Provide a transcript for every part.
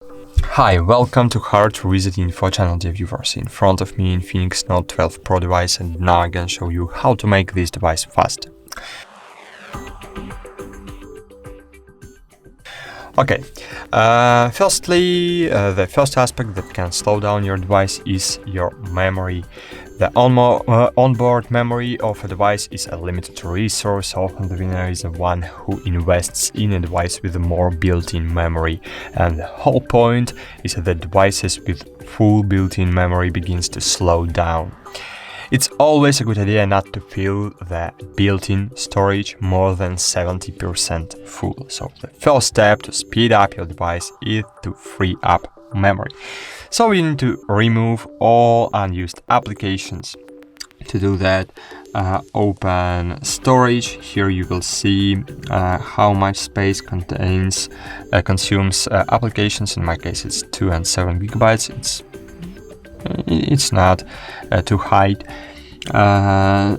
Hi, welcome to HardReset.Info channel, dear viewers. In front of me, Infinix Note 12 Pro device, and now I can show you how to make this device fast. Okay, firstly, the first aspect that can slow down your device is your memory. The onboard memory of a device is a limited resource. Often the winner is the one who invests in a device with more built-in memory. And the whole point is that devices with full built-in memory begins to slow down. It's always a good idea not to fill the built-in storage more than 70% full. So the first step to speed up your device is to free up memory. So you need to remove all unused applications. To do that, open storage. Here you will see how much space consumes applications. In my case, it's 2 and 7 gigabytes. It's not too high.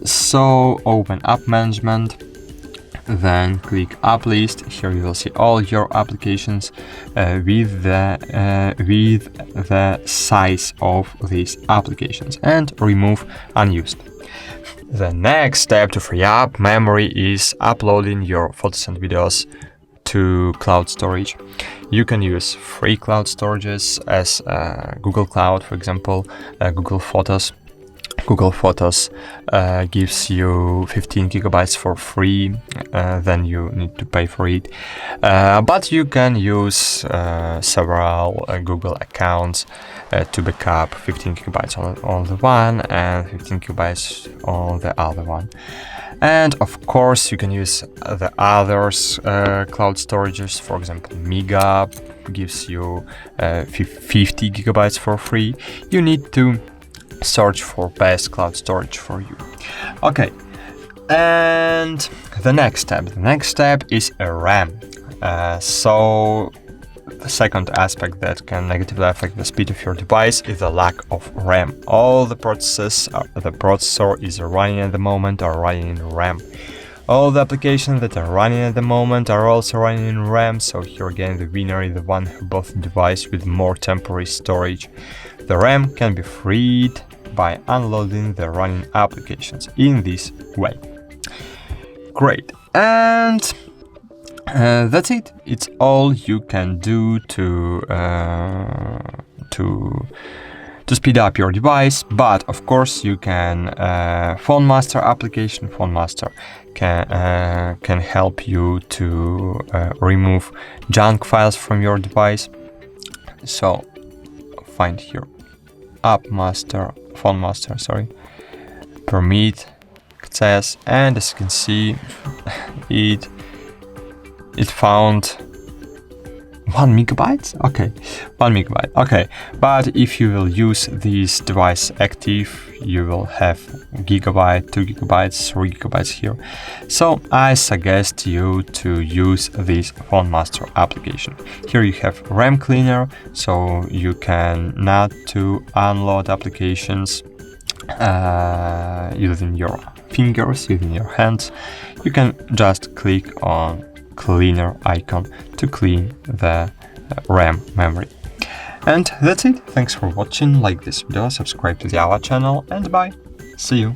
So open App Management, then click App List. Here you will see all your applications with the size of these applications, and remove unused. The next step to free up memory is uploading your photos and videos to cloud storage. You can use free cloud storages as Google Cloud, for example, Google Photos. Google Photos gives you 15 gigabytes for free, then you need to pay for it. But you can use several Google accounts to backup 15 gigabytes on the one and 15 gigabytes on the other one. And of course, you can use the others cloud storages. For example, Mega gives you 50 gigabytes for free. You need to search for best cloud storage for you. Okay, and the next step is a RAM. So the second aspect that can negatively affect the speed of your device is the lack of RAM. All the processor is running at the moment are running in RAM. All the applications that are running at the moment are also running in RAM, so here again the winner is the one who bought the device with more temporary storage. The RAM can be freed by unloading the running applications in this way. Great, and that's it. It's all you can do to speed up your device. But of course, you can Phone Master application. Phone Master can help you to remove junk files from your device. So find here Phone Master, permit access, and as you can see, it found 1 megabyte. Okay, 1 megabyte. Okay, but if you will use this device active, you will have gigabyte, 2 gigabytes, 3 gigabytes here. So I suggest you to use this Phone Master application. Here you have RAM cleaner, so you can not to unload applications using your fingers, using your hands. You can just click on cleaner icon to clean the RAM memory. And that's it. Thanks for watching. Like this video, subscribe to our channel, and bye. See you.